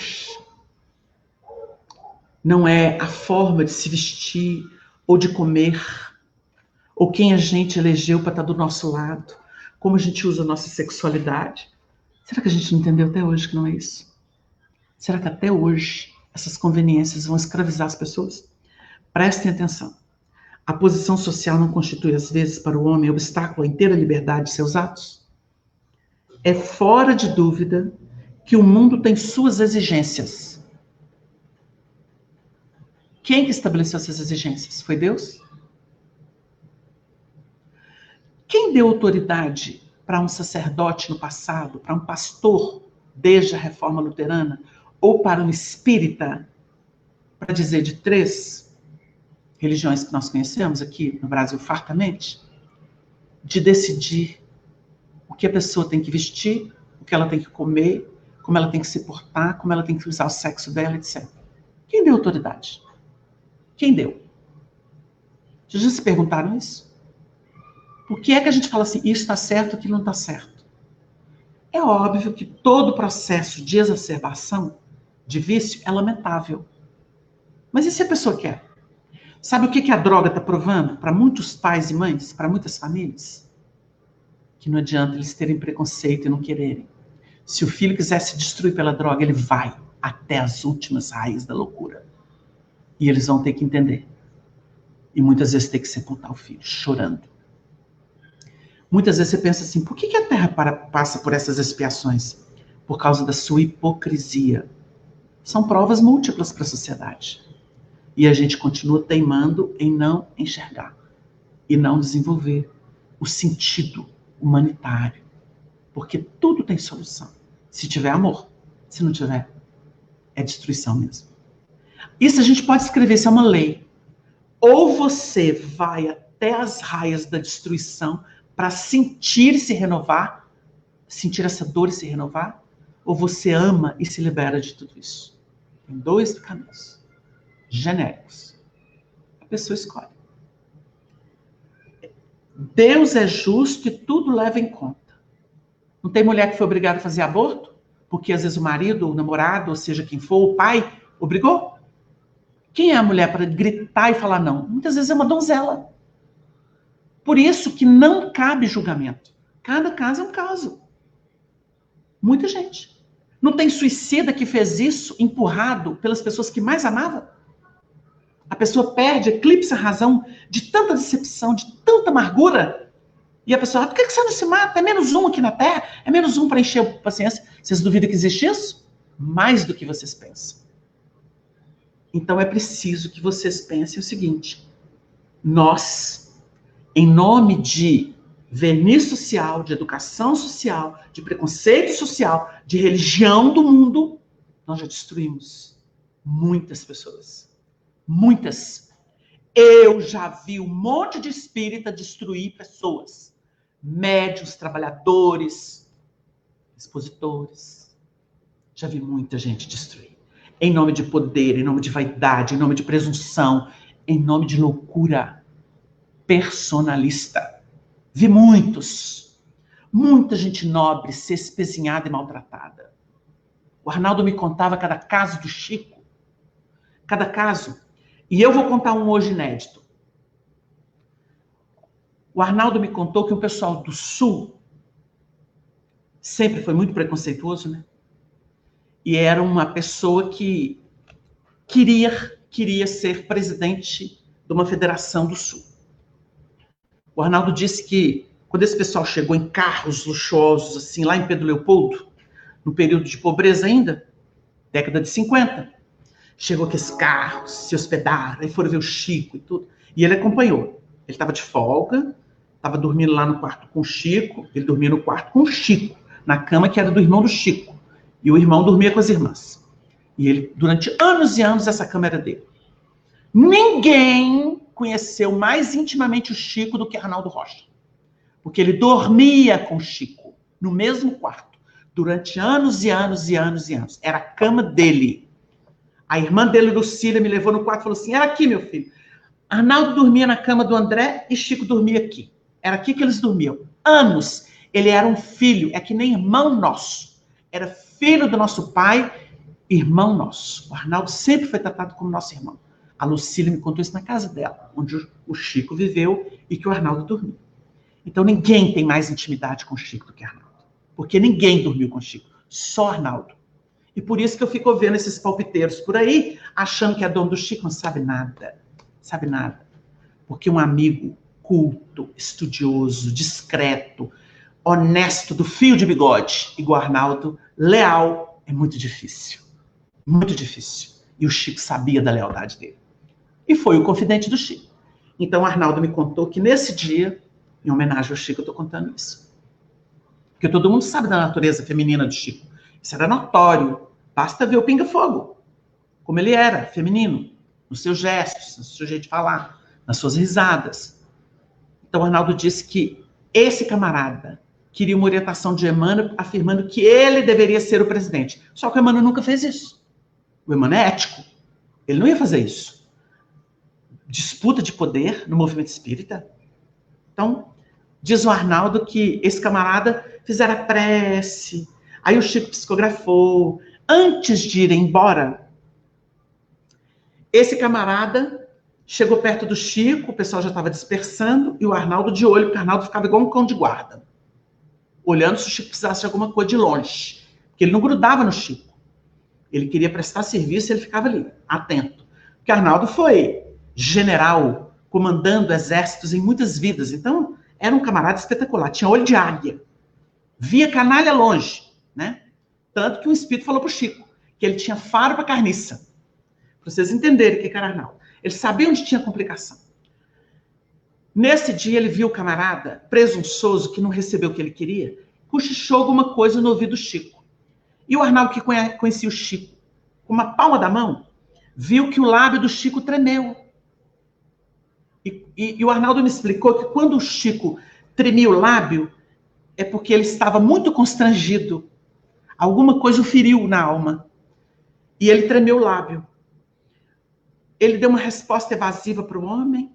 não é a forma de se vestir ou de comer, ou quem a gente elegeu para estar do nosso lado, como a gente usa a nossa sexualidade. Será que a gente não entendeu até hoje que não é isso? Será que até hoje essas conveniências vão escravizar as pessoas? Prestem atenção. A posição social não constitui, às vezes, para o homem obstáculo à inteira liberdade de seus atos? É fora de dúvida que o mundo tem suas exigências. Quem que estabeleceu essas exigências? Foi Deus? Quem deu autoridade para um sacerdote no passado, para um pastor, desde a reforma luterana, ou para um espírita, para dizer de 3 religiões que nós conhecemos aqui no Brasil fartamente, de decidir o que a pessoa tem que vestir, o que ela tem que comer, como ela tem que se portar, como ela tem que usar o sexo dela, etc. Quem deu autoridade? Quem deu? Vocês já se perguntaram isso? Por que é que a gente fala assim, isso está certo, aquilo não está certo? É óbvio que todo processo de exacerbação, de vício, é lamentável. Mas e se a pessoa quer? Sabe o que a droga está provando para muitos pais e mães, para muitas famílias? Que não adianta eles terem preconceito e não quererem. Se o filho quiser se destruir pela droga, ele vai até as últimas raízes da loucura. E eles vão ter que entender. E muitas vezes ter que sepultar o filho, chorando. Muitas vezes você pensa assim, por que a Terra passa por essas expiações? Por causa da sua hipocrisia. São provas múltiplas para a sociedade. E a gente continua teimando em não enxergar e não desenvolver o sentido humanitário. Porque tudo tem solução. Se tiver amor. Se não tiver, é destruição mesmo. Isso a gente pode escrever, isso é uma lei. Ou você vai até as raias da destruição para sentir e se renovar, sentir essa dor e se renovar, ou você ama e se libera de tudo isso. Tem dois caminhos genéricos. A pessoa escolhe. Deus é justo e tudo leva em conta. Não tem mulher que foi obrigada a fazer aborto? Porque às vezes o marido, o namorado, ou seja quem for, o pai, obrigou? Quem é a mulher para gritar e falar não? Muitas vezes é uma donzela. Por isso que não cabe julgamento. Cada caso é um caso. Muita gente. Não tem suicida que fez isso empurrado pelas pessoas que mais amava? A pessoa perde, eclipsa a razão de tanta decepção, de tanta amargura. E a pessoa, por que você não se mata? É menos um aqui na Terra? É menos um para encher a paciência? Vocês duvidam que existe isso? Mais do que vocês pensam. Então é preciso que vocês pensem o seguinte. Nós, em nome de verniz social, de educação social, de preconceito social, de religião do mundo, nós já destruímos muitas pessoas. Muitas. Eu já vi um monte de espírita destruir pessoas. Médios, trabalhadores, expositores. Já vi muita gente destruir. Em nome de poder, em nome de vaidade, em nome de presunção, em nome de loucura personalista. Vi muitos. Muita gente nobre ser espezinhada e maltratada. O Arnaldo me contava cada caso do Chico. Cada caso. E eu vou contar um hoje inédito. O Arnaldo me contou que o pessoal do Sul sempre foi muito preconceituoso, né? E era uma pessoa que queria ser presidente de uma federação do Sul. O Arnaldo disse que quando esse pessoal chegou em carros luxuosos, assim, lá em Pedro Leopoldo, no período de pobreza ainda, década de 50, chegou com esses carros, se hospedaram, aí foram ver o Chico e tudo. E ele acompanhou. Ele estava de folga, estava dormindo lá no quarto com o Chico, ele dormia no quarto com o Chico, na cama que era do irmão do Chico. E o irmão dormia com as irmãs. E ele, durante anos e anos, essa cama era dele. Ninguém conheceu mais intimamente o Chico do que Arnaldo Rocha. Porque ele dormia com o Chico, no mesmo quarto, durante anos e anos e anos e anos. Era a cama dele. A irmã dele, Lucília, me levou no quarto e falou assim, era aqui, meu filho. Arnaldo dormia na cama do André e Chico dormia aqui. Era aqui que eles dormiam. Anos. Ele era um filho, é que nem irmão nosso. Era filho do nosso pai, irmão nosso. O Arnaldo sempre foi tratado como nosso irmão. A Lucília me contou isso na casa dela, onde o Chico viveu e que o Arnaldo dormiu. Então ninguém tem mais intimidade com o Chico do que Arnaldo. Porque ninguém dormiu com o Chico, só Arnaldo. E por isso que eu fico vendo esses palpiteiros por aí, achando que é dono do Chico, não sabe nada. Sabe nada. Porque um amigo culto, estudioso, discreto, honesto, do fio de bigode, igual Arnaldo, leal, é muito difícil. Muito difícil. E o Chico sabia da lealdade dele. E foi o confidente do Chico. Então, Arnaldo me contou que nesse dia, em homenagem ao Chico, eu estou contando isso. Porque todo mundo sabe da natureza feminina do Chico. Isso era notório. Basta ver o pinga-fogo. Como ele era, feminino. Nos seus gestos, no seu jeito de falar, nas suas risadas. Então, Arnaldo disse que esse camarada queria uma orientação de Emmanuel, afirmando que ele deveria ser o presidente. Só que o Emmanuel nunca fez isso. O Emmanuel é ético. Ele não ia fazer isso. Disputa de poder no movimento espírita. Então, diz o Arnaldo que esse camarada fizera prece. Aí o Chico psicografou. Antes de ir embora, esse camarada chegou perto do Chico, o pessoal já estava dispersando, e o Arnaldo de olho, porque o Arnaldo ficava igual um cão de guarda, olhando se o Chico precisasse de alguma coisa de longe. Porque ele não grudava no Chico. Ele queria prestar serviço e ele ficava ali, atento. Porque Arnaldo foi general, comandando exércitos em muitas vidas. Então, era um camarada espetacular. Tinha olho de águia. Via canalha longe, né? Tanto que um espírito falou para o Chico que ele tinha faro para carniça. Para vocês entenderem o que era Arnaldo. Ele sabia onde tinha complicação. Nesse dia, ele viu o camarada presunçoso, que não recebeu o que ele queria, cochichou alguma coisa no ouvido do Chico. E o Arnaldo, que conhecia o Chico com uma palma da mão, viu que o lábio do Chico tremeu. E o Arnaldo me explicou que quando o Chico tremia o lábio, é porque ele estava muito constrangido. Alguma coisa o feriu na alma. E ele tremeu o lábio. Ele deu uma resposta evasiva para o homem,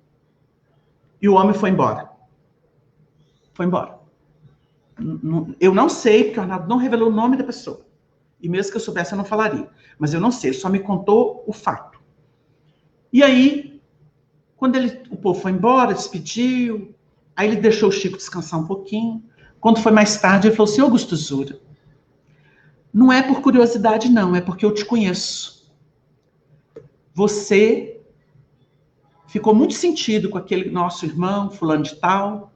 e o homem foi embora. Foi embora. Eu não sei, porque o Arnaldo não revelou o nome da pessoa. E mesmo que eu soubesse, eu não falaria. Mas eu não sei, ele só me contou o fato. E aí, quando o povo foi embora, despediu, aí ele deixou o Chico descansar um pouquinho. Quando foi mais tarde, ele falou assim: Augusto Zura, não é por curiosidade, não, é porque eu te conheço. Você ficou muito sentido com aquele nosso irmão, fulano de tal,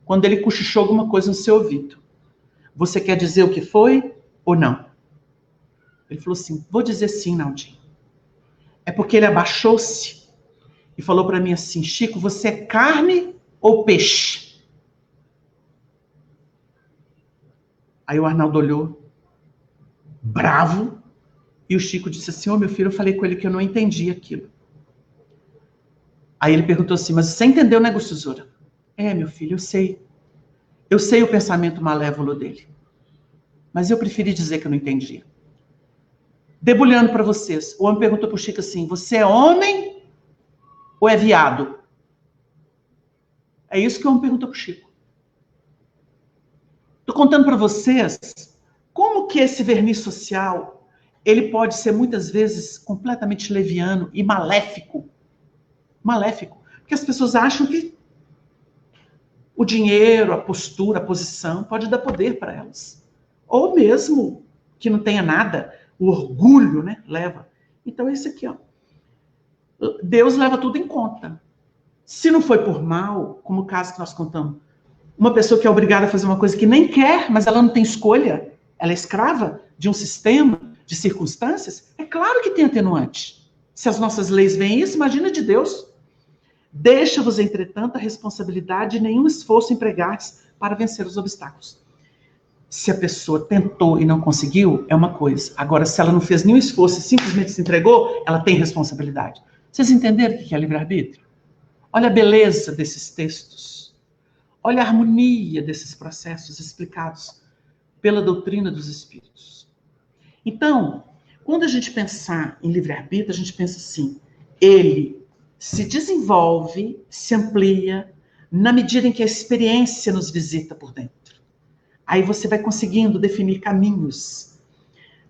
quando ele cochichou alguma coisa no seu ouvido. Você quer dizer o que foi ou não? Ele falou assim: vou dizer sim, Naldinho. É porque ele abaixou-se e falou para mim assim: Chico, você é carne ou peixe? Aí o Arnaldo olhou, bravo, e o Chico disse assim: meu filho, eu falei com ele que eu não entendi aquilo. Aí ele perguntou assim: mas você entendeu, né, Augusto Zura? É, meu filho, eu sei. Eu sei o pensamento malévolo dele. Mas eu preferi dizer que eu não entendia. Debulhando para vocês, o homem perguntou para o Chico assim: você é homem ou é viado? É isso que o homem perguntou para o Chico. Estou contando para vocês como que esse verniz social, ele pode ser muitas vezes completamente leviano e maléfico. Maléfico. Porque as pessoas acham que o dinheiro, a postura, a posição pode dar poder para elas. Ou mesmo que não tenha nada, o orgulho, né, leva. Então esse aqui, ó. Deus leva tudo em conta. Se não foi por mal, como o caso que nós contamos, uma pessoa que é obrigada a fazer uma coisa que nem quer, mas ela não tem escolha, ela é escrava de um sistema, de circunstâncias, é claro que tem atenuante. Se as nossas leis veem isso, imagina de Deus. Deixa-vos, entretanto, a responsabilidade e nenhum esforço empregares para vencer os obstáculos. Se a pessoa tentou e não conseguiu, é uma coisa. Agora, se ela não fez nenhum esforço e simplesmente se entregou, ela tem responsabilidade. Vocês entenderam o que é livre-arbítrio? Olha a beleza desses textos. Olha a harmonia desses processos explicados pela doutrina dos espíritos. Então, quando a gente pensar em livre-arbítrio, a gente pensa assim: ele se desenvolve, se amplia, na medida em que a experiência nos visita por dentro. Aí você vai conseguindo definir caminhos,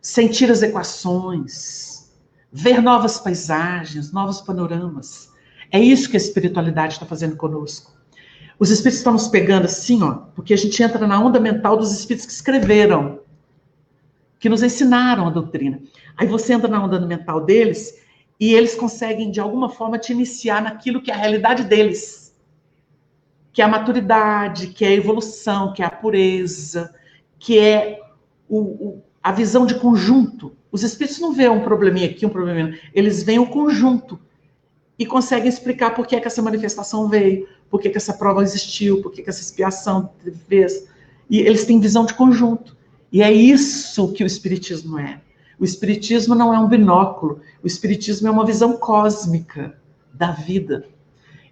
sentir as equações, ver novas paisagens, novos panoramas. É isso que a espiritualidade está fazendo conosco. Os espíritos estão nos pegando assim, ó, porque a gente entra na onda mental dos espíritos que escreveram, que nos ensinaram a doutrina. Aí você entra na onda mental deles e eles conseguem, de alguma forma, te iniciar naquilo que é a realidade deles. Que é a maturidade, que é a evolução, que é a pureza, que é a visão de conjunto. Os espíritos não veem um probleminha aqui, um probleminha, eles veem o conjunto e conseguem explicar por que é que essa manifestação veio, por que é que essa prova existiu, por que é que essa expiação fez. E eles têm visão de conjunto. E é isso que o espiritismo é. O espiritismo não é um binóculo, o espiritismo é uma visão cósmica da vida.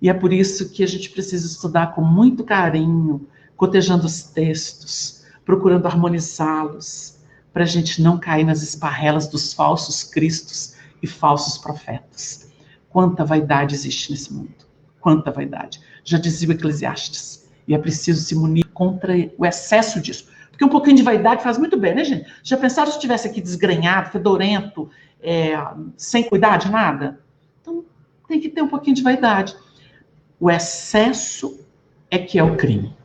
E é por isso que a gente precisa estudar com muito carinho, cotejando os textos, procurando harmonizá-los, para a gente não cair nas esparrelas dos falsos cristos e falsos profetas. Quanta vaidade existe nesse mundo. Quanta vaidade. Já dizia o Eclesiastes. E é preciso se munir contra o excesso disso. Porque um pouquinho de vaidade faz muito bem, né, gente? Já pensaram se estivesse aqui desgrenhado, fedorento, sem cuidar de nada? Então, tem que ter um pouquinho de vaidade. O excesso é que é o crime,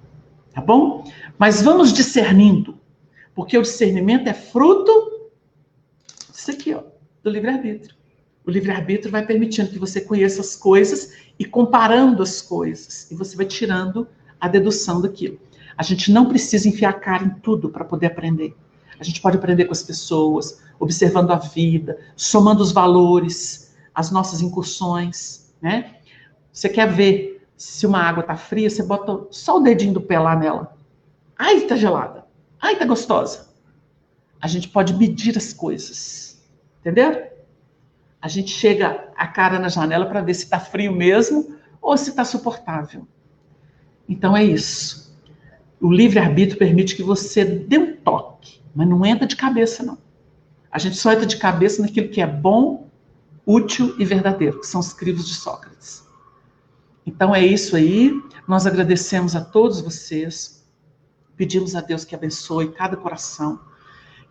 tá bom? Mas vamos discernindo, porque o discernimento é fruto disso aqui, ó, do livre-arbítrio. O livre-arbítrio vai permitindo que você conheça as coisas e comparando as coisas, e você vai tirando a dedução daquilo. A gente não precisa enfiar a cara em tudo para poder aprender. A gente pode aprender com as pessoas, observando a vida, somando os valores, as nossas incursões, né? Você quer ver se uma água está fria, você bota só o dedinho do pé lá nela. Ai, está gelada. Ai, está gostosa. A gente pode medir as coisas. Entendeu? A gente chega a cara na janela para ver se está frio mesmo ou se está suportável. Então é isso. O livre-arbítrio permite que você dê um toque, mas não entra de cabeça, não. A gente só entra de cabeça naquilo que é bom, útil e verdadeiro, que são os crivos de Sócrates. Então é isso aí. Nós agradecemos a todos vocês. Pedimos a Deus que abençoe cada coração,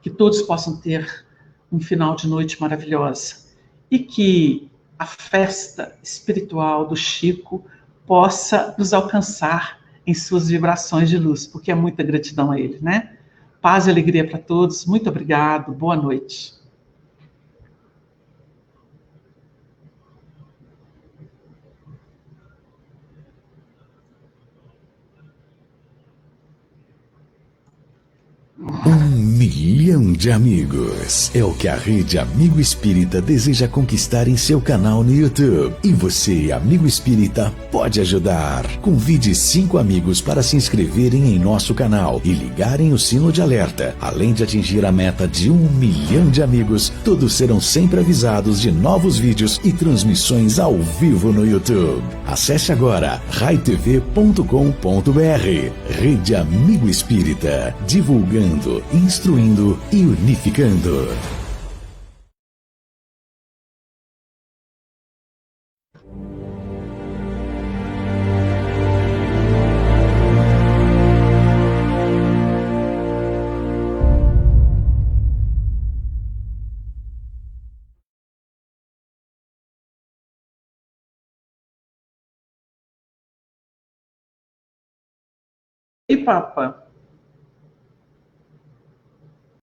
que todos possam ter um final de noite maravilhosa e que a festa espiritual do Chico possa nos alcançar em suas vibrações de luz, porque é muita gratidão a ele, né? Paz e alegria para todos. Muito obrigado. Boa noite. Um milhão de amigos é o que a Rede Amigo Espírita deseja conquistar em seu canal no YouTube. E você, amigo espírita, pode ajudar. Convide 5 amigos para se inscreverem em nosso canal e ligarem o sino de alerta. Além de atingir a meta de 1 milhão de amigos, todos serão sempre avisados de novos vídeos e transmissões ao vivo no YouTube. Acesse agora raitv.com.br. Rede Amigo Espírita, divulgando, instruindo e unificando. E Papa?